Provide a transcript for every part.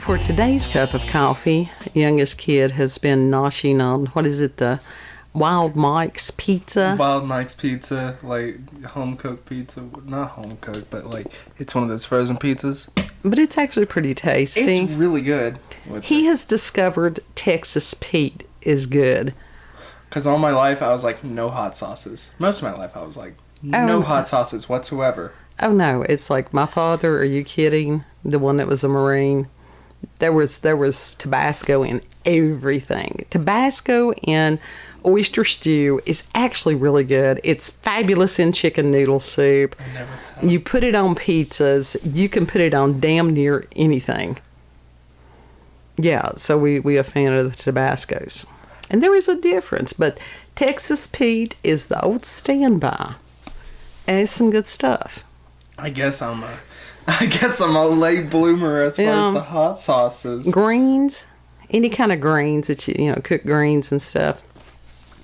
For today's cup of coffee, youngest kid has been noshing on, the Wild Mike's Pizza? Wild Mike's Pizza, like home-cooked pizza. Not home-cooked, but like it's one of those frozen pizzas. But it's actually pretty tasty. It's really good. He has discovered Texas Pete is good. Because all my life I was like, no hot sauces. Most of my life I was like, no hot sauces whatsoever. Oh no, it's like my father, are you kidding? The one that was a Marine. There was Tabasco in everything. Tabasco in oyster stew is actually really good. It's fabulous in chicken noodle soup. You put it on pizzas. You can put it on damn near anything. Yeah, so we a fan of the Tabascos. And there is a difference, but Texas Pete is the old standby. And it's some good stuff. I guess I'm a late bloomer as far as the hot sauces. Greens, any kind of greens that you cook greens and stuff.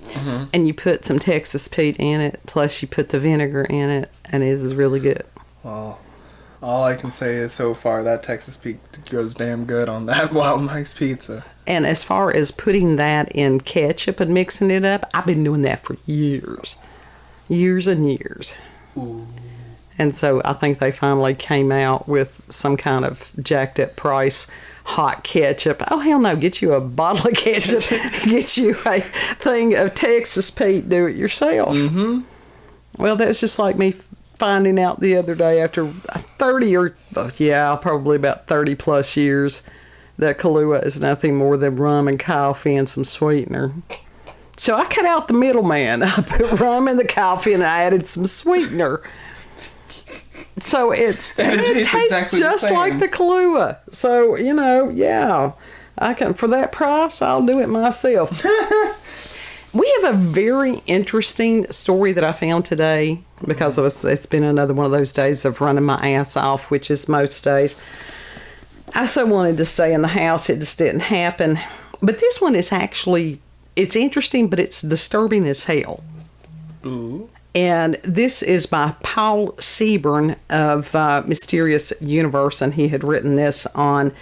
Mm-hmm. And you put some Texas Pete in it, plus you put the vinegar in it, and it is really good. Well, all I can say is so far that Texas Pete goes damn good on that Wild Mike's Pizza. And as far as putting that in ketchup and mixing it up, I've been doing that for years. Years and years. Ooh. And so I think they finally came out with some kind of jacked up price hot ketchup. Oh, hell no. Get you a bottle of ketchup. Get you a thing of Texas Pete. Do it yourself. Mm-hmm. Well, that's just like me finding out the other day after 30 probably about 30 plus years that Kahlua is nothing more than rum and coffee and some sweetener. So I cut out the middleman. I put rum in the coffee and I added some sweetener. So it tastes exactly just like the Kahlua. So, I can, for that price, I'll do it myself. We have a very interesting story that I found today because it's been another one of those days of running my ass off, which is most days. I so wanted to stay in the house. It just didn't happen. But this one is actually, it's interesting, but it's disturbing as hell. Ooh. And this is by Paul Seaburn of Mysterious Universe, and he had written this on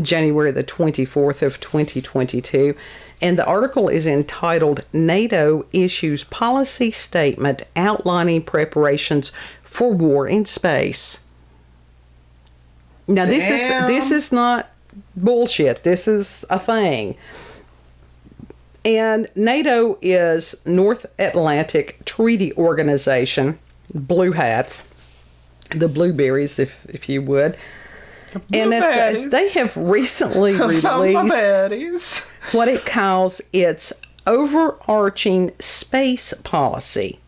January the 24th of 2022. And the article is entitled, NATO Issues Policy Statement Outlining Preparations for War in Space. Now, this is not bullshit. This is a thing. And NATO is North Atlantic Treaty Organization, Blue Hats, the blueberries, if you would. And they have recently released what it calls its overarching space policy.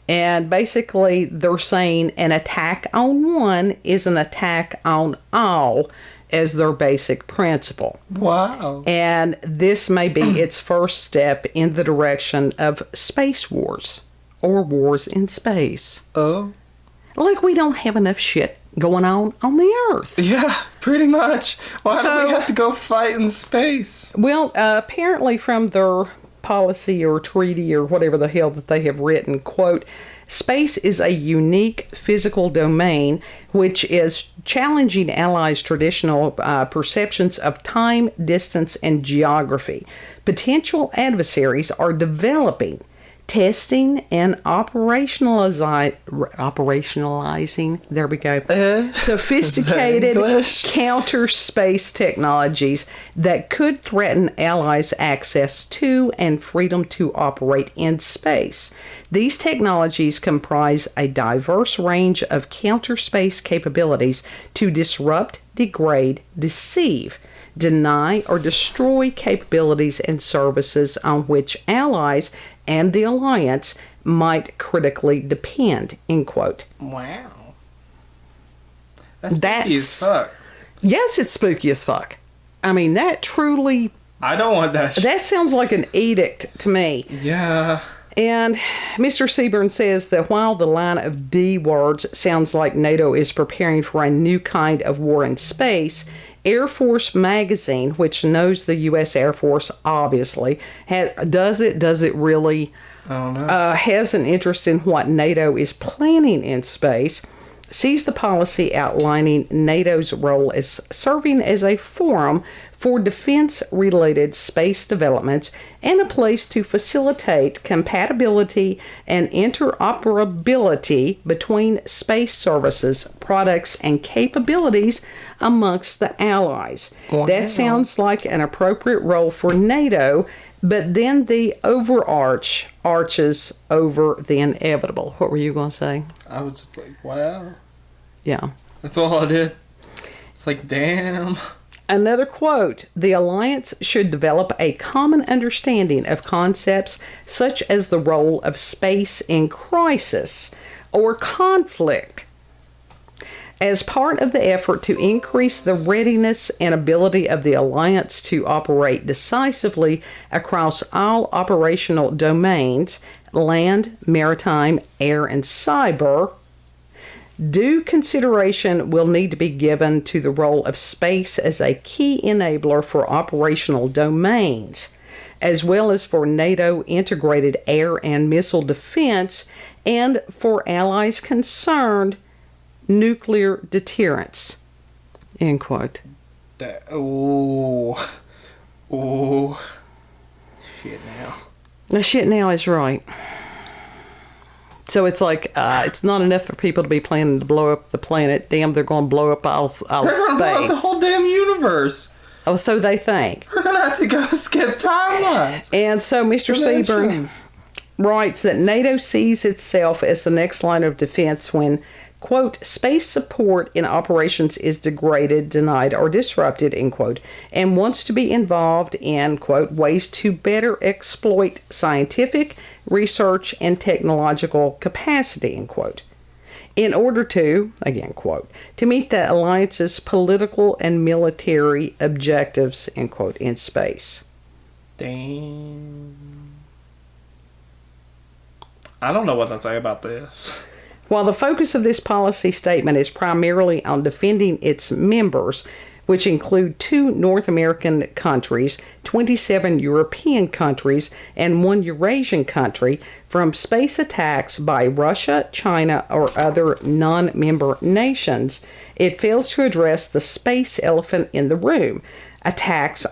And basically, they're saying an attack on one is an attack on all as their basic principle. Wow. And this may be its first step in the direction of space wars or wars in space. Oh. Like we don't have enough shit going on the Earth. Yeah, pretty much. Why do we have to go fight in space? Well, apparently from their policy or treaty or whatever the hell that they have written, quote, space is a unique physical domain which is challenging allies' traditional perceptions of time, distance, and geography. Potential adversaries are developing, testing, and operationalizing, there we go, sophisticated counter space technologies that could threaten allies' access to and freedom to operate in space. These technologies comprise a diverse range of counter space capabilities to disrupt, degrade, deceive, deny, or destroy capabilities and services on which allies and the alliance might critically depend, end quote. Wow. That's spooky as fuck. Yes, it's spooky as fuck. I mean, that truly... I don't want that shit. That sounds like an edict to me. Yeah. And Mr. Seaburn says that while the line of D words sounds like NATO is preparing for a new kind of war in space, Air Force Magazine, which knows the U.S. Air Force, obviously, does it really, I don't know. has an interest in what NATO is planning in space, sees the policy outlining NATO's role as serving as a forum for defense-related space developments and a place to facilitate compatibility and interoperability between space services, products, and capabilities amongst the allies. Wow. That sounds like an appropriate role for NATO, but then the overarch arches over the inevitable. What were you going to say? I was just like, wow. Yeah. That's all I did. It's like, damn. Another quote, the alliance should develop a common understanding of concepts such as the role of space in crisis or conflict as part of the effort to increase the readiness and ability of the alliance to operate decisively across all operational domains, land, maritime, air, and cyber. Due consideration will need to be given to the role of space as a key enabler for operational domains, as well as for NATO integrated air and missile defense, and for allies concerned, nuclear deterrence. End quote. Oh, shit now. The shit now is right. So it's like, it's not enough for people to be planning to blow up the planet. Damn, they're going to blow up all space. They're going to blow up the whole damn universe. Oh, so they think. We're going to have to go skip timelines. And so Mr. Seaburn writes that NATO sees itself as the next line of defense when, quote, space support in operations is degraded, denied, or disrupted, end quote, and wants to be involved in, quote, ways to better exploit scientific, research, and technological capacity, end quote, in order to, again, quote, to meet the alliance's political and military objectives, end quote, in space. Damn. I don't know what to say about this. While the focus of this policy statement is primarily on defending its members, which include 2 North American countries, 27 European countries, and 1 Eurasian country, from space attacks by Russia, China, or other non-member nations, it fails to address the space elephant in the room, attacks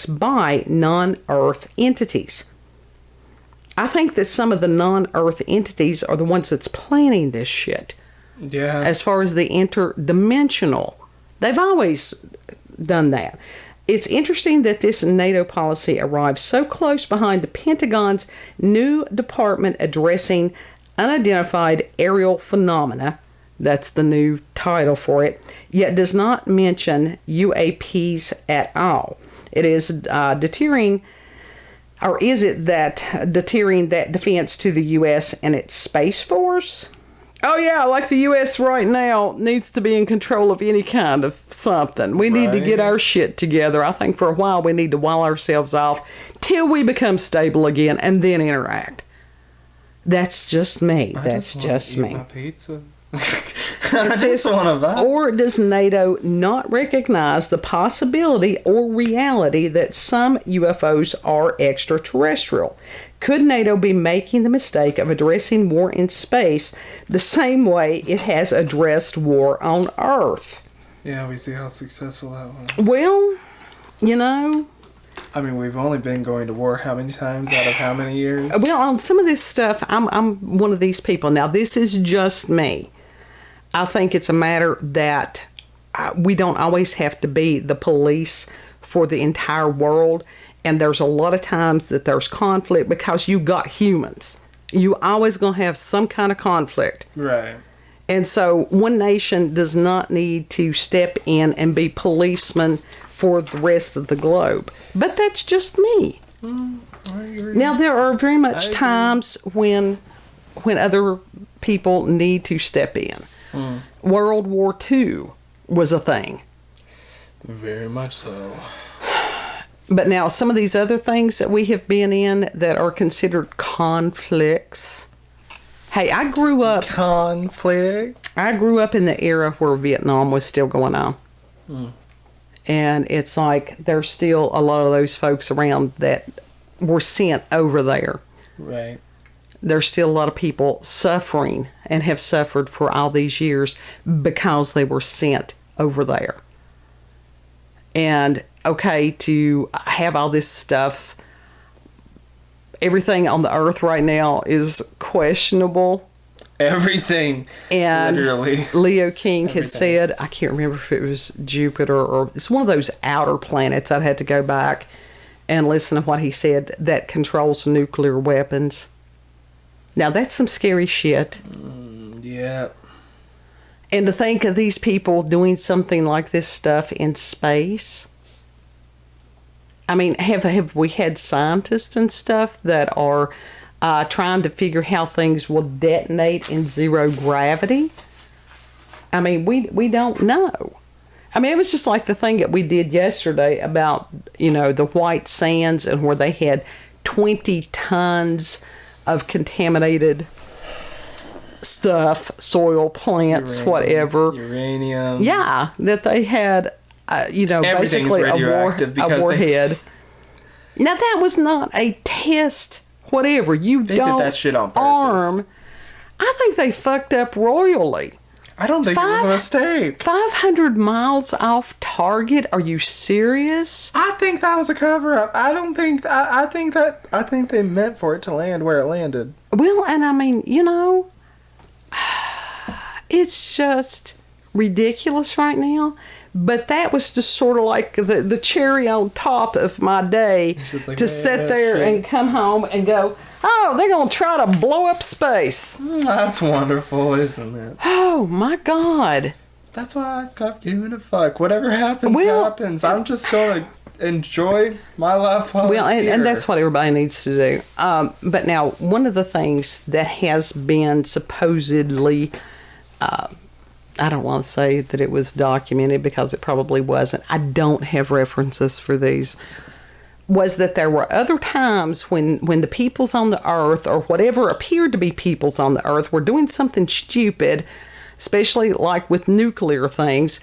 by non-Earth entities. I think that some of the non-Earth entities are the ones that's planning this shit. Yeah. As far as the interdimensional, they've always done that. It's interesting that this NATO policy arrives so close behind the Pentagon's new department addressing unidentified aerial phenomena. That's the new title for it. Yet does not mention UAPs at all. It is deterring. Or is it that deterring that defense to the U.S. and its Space Force? Oh, yeah, like the U.S. right now needs to be in control of any kind of something. We need to get our shit together. I think for a while we need to wall ourselves off till we become stable again and then interact. That's just me. That's just me. My pizza. I just want to buy. Or does NATO not recognize the possibility or reality that some UFOs are extraterrestrial? Could NATO be making the mistake of addressing war in space the same way it has addressed war on Earth? Yeah, we see how successful that was. Well, you know, I mean, we've only been going to war how many times out of how many years? Well, on some of this stuff, I'm one of these people. Now, this is just me. I think it's a matter that we don't always have to be the police for the entire world. And there's a lot of times that there's conflict because you got humans. You always going to have some kind of conflict. Right. And so one nation does not need to step in and be policemen for the rest of the globe. But that's just me. I agree. Now, there are very much times when other people need to step in. World War II was a thing. Very much so. But now, some of these other things that we have been in that are considered conflicts. Hey, I grew up in the era where Vietnam was still going on. And it's like there's still a lot of those folks around that were sent over there. Right. There's still a lot of people suffering and have suffered for all these years because they were sent over there. And okay, to have all this stuff, everything on the earth right now is questionable. Everything. And literally. Leo King Everything. had said, I can't remember if it was Jupiter or it's one of those outer planets. I'd have to go back and listen to what he said, that controls nuclear weapons. Now that's some scary shit. Yeah. And to think of these people doing something like this stuff in space. I mean, have we had scientists and stuff that are trying to figure how things will detonate in zero gravity? I mean, we don't know. I mean, it was just like the thing that we did yesterday about, the white sands, and where they had 20 tons of contaminated stuff, soil, plants, whatever. Uranium. Yeah, that they had, basically a warhead. Now, that was not a test, whatever. They did that shit on purpose. I think they fucked up royally. I don't think it was a mistake. 500 miles off target? Are you serious? I think that was a cover up. I think they meant for it to land where it landed. Well, and I mean, it's just ridiculous right now. But that was just sort of like the cherry on top of my day, like, to sit there and come home and go, oh, they're going to try to blow up space. That's wonderful, isn't it? Oh, my God. That's why I stopped giving a fuck. Whatever happens, happens. I'm just going to enjoy my life while it's here. And that's what everybody needs to do. But now, one of the things that has been supposedly... I don't want to say that it was documented because it probably wasn't. I don't have references for these. Was that there were other times when the peoples on the earth, or whatever appeared to be peoples on the earth, were doing something stupid, especially like with nuclear things,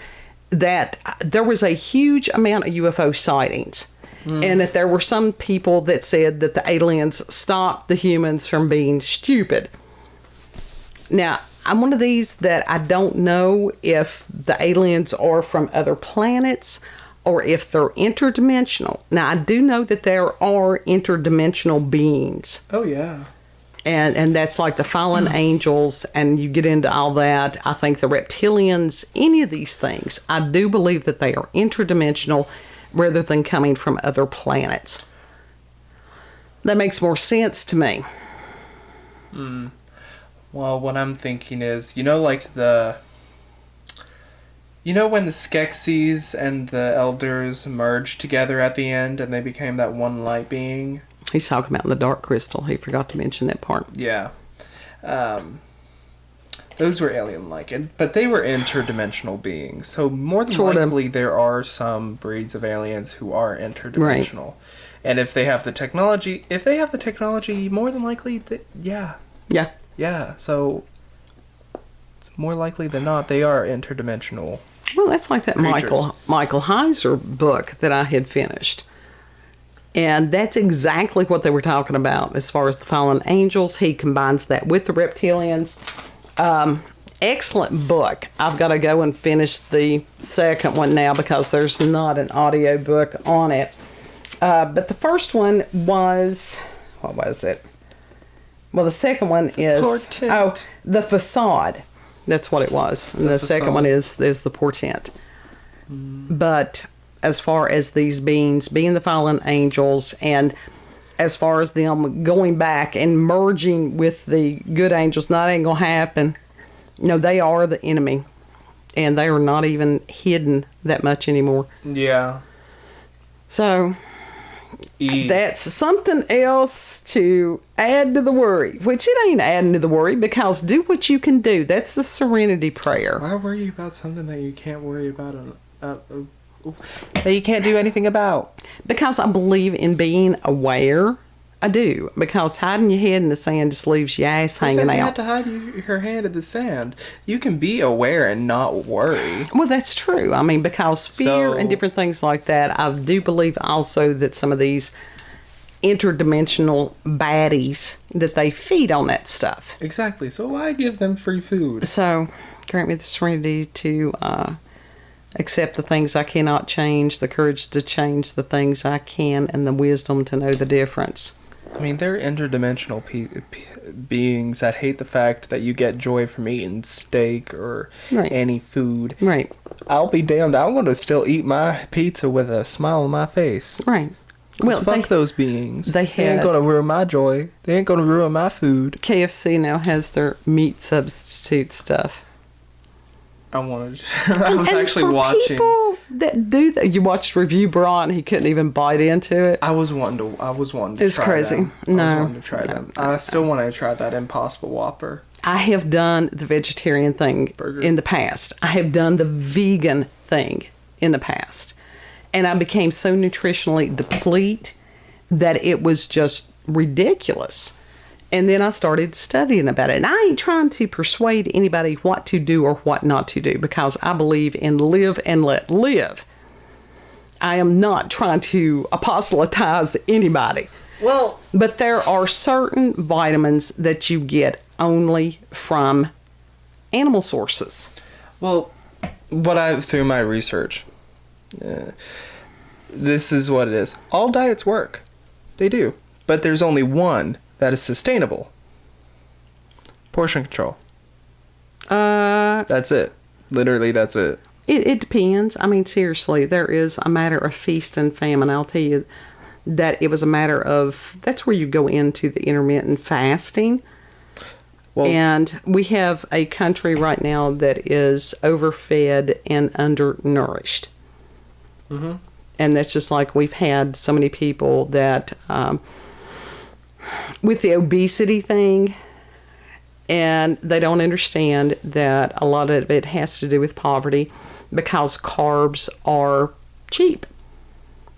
that there was a huge amount of UFO sightings. And that there were some people that said that the aliens stopped the humans from being stupid. Now, I'm one of these that I don't know if the aliens are from other planets or if they're interdimensional. Now, I do know that there are interdimensional beings. Oh, yeah. And that's like the fallen angels, and you get into all that. I think the reptilians, any of these things, I do believe that they are interdimensional rather than coming from other planets. That makes more sense to me. Well, what I'm thinking is, when the Skeksis and the Elders merged together at the end and they became that one light being? He's talking about the Dark Crystal. He forgot to mention that part. Yeah. Those were alien-like, but they were interdimensional beings. So more than likely there are some breeds of aliens who are interdimensional. Right. And if they have the technology, more than likely, yeah. Yeah. Yeah, so it's more likely than not they are interdimensional. Well, that's like that creatures. Michael Heiser book that I had finished. And that's exactly what they were talking about as far as the fallen angels. He combines that with the reptilians. Excellent book. I've got to go and finish the second one now because there's not an audio book on it. But the first one was, what was it? Well, the second one is... Portent. The Facade. That's what it was. And the second one is the Portent. But as far as these beings being the fallen angels, and as far as them going back and merging with the good angels, that ain't going to happen. No, they are the enemy. And they are not even hidden that much anymore. Yeah. So... that's something else to add to the worry, which it ain't adding to the worry, because do what you can do. That's the serenity prayer. Why worry about something that you can't worry about, that you can't do anything about? Because I believe in being aware. I do, because hiding your head in the sand just leaves your ass hanging out. You have to hide your hand in the sand. You can be aware and not worry. Well, that's true. I mean, because fear and different things like that, I do believe also that some of these interdimensional baddies that they feed on that stuff. Exactly. So why give them free food? So grant me the serenity to accept the things I cannot change, the courage to change the things I can, and the wisdom to know the difference. I mean, they're interdimensional beings that hate the fact that you get joy from eating steak or any food. Right. I'll be damned. I want to still eat my pizza with a smile on my face. Right. Well, fuck those beings. They ain't going to ruin my joy. They ain't going to ruin my food. KFC now has their meat substitute stuff. I was actually watching. People that do that, you watched Review Bra and he couldn't even bite into it. I was wanting to try them. It's crazy. No. I was wanting to try them. I still want to try that Impossible Whopper. I have done the vegetarian thing in the past. I have done the vegan thing in the past. And I became so nutritionally depleted that it was just ridiculous. And then I started studying about it. And I ain't trying to persuade anybody what to do or what not to do, because I believe in live and let live. I am not trying to apostatize anybody. Well, but there are certain vitamins that you get only from animal sources. Well, through my research, this is what it is. All diets work. They do. But there's only one that is sustainable. Portion control. That's it. Literally, that's it. It depends. I mean, seriously, there is a matter of feast and famine. I'll tell you that it was a matter of, that's where you go into the intermittent fasting. Well, and we have a country right now that is overfed and undernourished. Mm-hmm. And that's just like we've had so many people that... with the obesity thing, and they don't understand that a lot of it has to do with poverty, because carbs are cheap.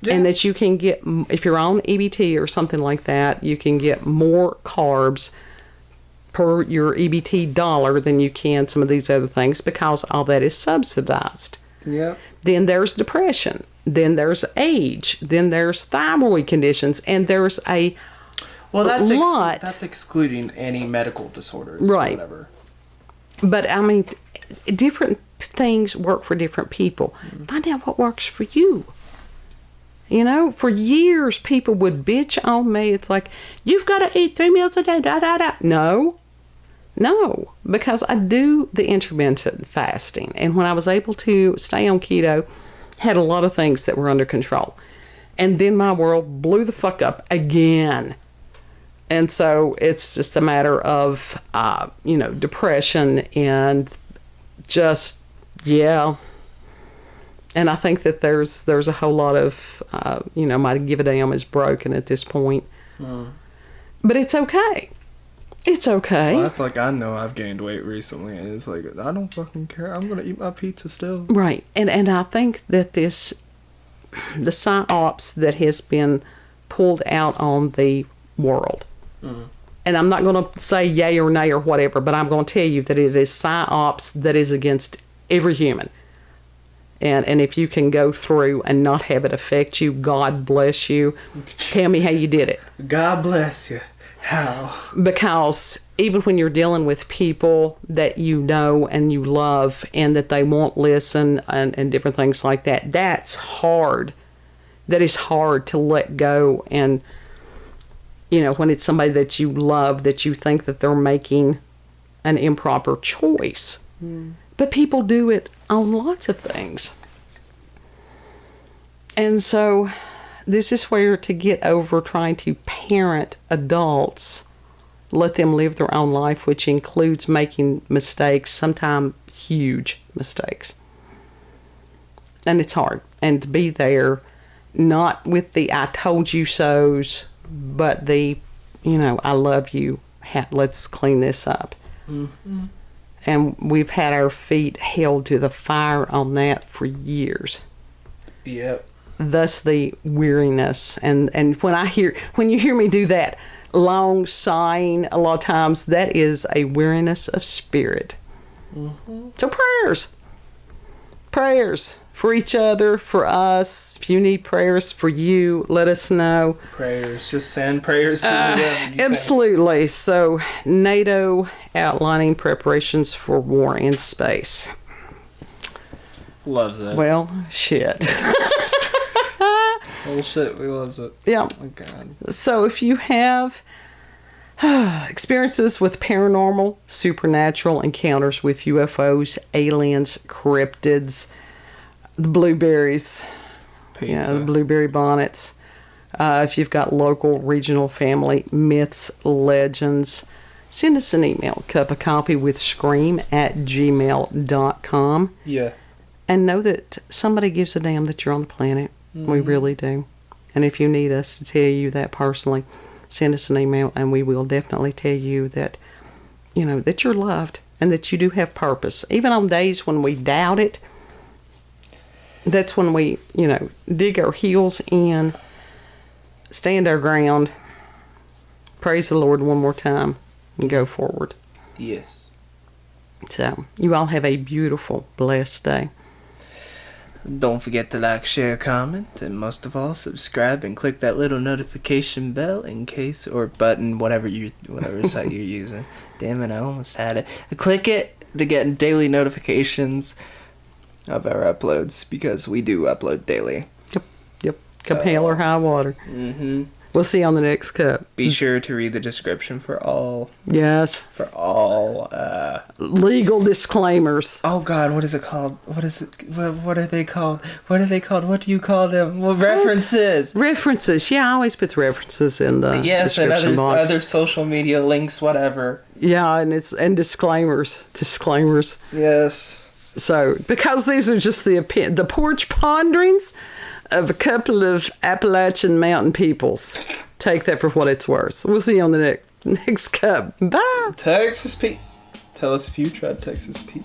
Yeah. And that you can get, if you're on EBT or something like that, you can get more carbs per your EBT dollar than you can some of these other things, because all that is subsidized. Yeah. Then there's depression. Then there's age. Then there's thyroid conditions. And there's a Well, that's excluding any medical disorders, right? Or whatever. But I mean, different things work for different people. Mm-hmm. Find out what works for you. You know, for years people would bitch on me. It's like, you've got to eat 3 meals a day. Da da da. No, because I do the intermittent fasting, and when I was able to stay on keto, had a lot of things that were under control, and then my world blew the fuck up again. And so it's just a matter of, depression and just, yeah. And I think that there's a whole lot of, my give a damn is broken at this point. But it's okay. It's okay. Well, that's like, I know I've gained weight recently, and it's like, I don't fucking care. I'm going to eat my pizza still. Right. And I think that the psyops that has been pulled out on the world, mm-hmm. and I'm not going to say yay or nay or whatever, but I'm going to tell you that it is psyops that is against every human. And if you can go through and not have it affect you, God bless you. Tell me how you did it. God bless you. How? Because even when you're dealing with people that you know and you love and that they won't listen and different things like that, that's hard. That is hard to let go. And, when it's somebody that you love, that you think that they're making an improper choice. Mm. But people do it on lots of things. And so this is where to get over trying to parent adults, let them live their own life, which includes making mistakes, sometimes huge mistakes. And it's hard. And to be there, not with the I told you so's, but the, I love you, let's clean this up. Mm-hmm. And we've had our feet held to the fire on that for years. Yep. Thus the weariness. And when you hear me do that long sighing, a lot of times that is a weariness of spirit. Mm-hmm. So prayers. for each other, for us. If you need prayers for you, let us know. Prayers. Just send prayers to whoever you Absolutely. Think. So, NATO outlining preparations for war in space. Loves it. Well, shit. Oh, shit. We loves it. Yeah. Oh, God. So, if you have experiences with paranormal, supernatural encounters with UFOs, aliens, cryptids, the blueberries, Pizza. the blueberry bonnets. If you've got local, regional family myths, legends, send us an email, cupofcoffeewithscream@gmail.com. Yeah. And know that somebody gives a damn that you're on the planet. Mm-hmm. We really do. And if you need us to tell you that personally, send us an email and we will definitely tell you that, that you're loved and that you do have purpose. Even on days when we doubt it, that's when we, dig our heels in, stand our ground, praise the Lord one more time, and go forward. Yes. So, you all have a beautiful, blessed day. Don't forget to like, share, comment, and most of all, subscribe and click that little notification bell or button, whatever site you're using. Damn it, I almost had it. Click it to get daily notifications of our uploads, because we do upload daily. Yep. Come hell or high water. Mm-hmm. We'll see you on the next cup. Be sure to read the description for all. Yes. For all. Legal disclaimers. Oh God, what is it called? What is it? What are they called? What are they called? What do you call them? Well, references. References. Yeah, I always put the references in the description box. Other social media links, whatever. Yeah, and disclaimers. Disclaimers. Yes. So, because these are just the porch ponderings of a couple of Appalachian mountain peoples. Take that for what it's worth. We'll see you on the next cup. Bye. Texas Pete. Tell us if you tried Texas Pete.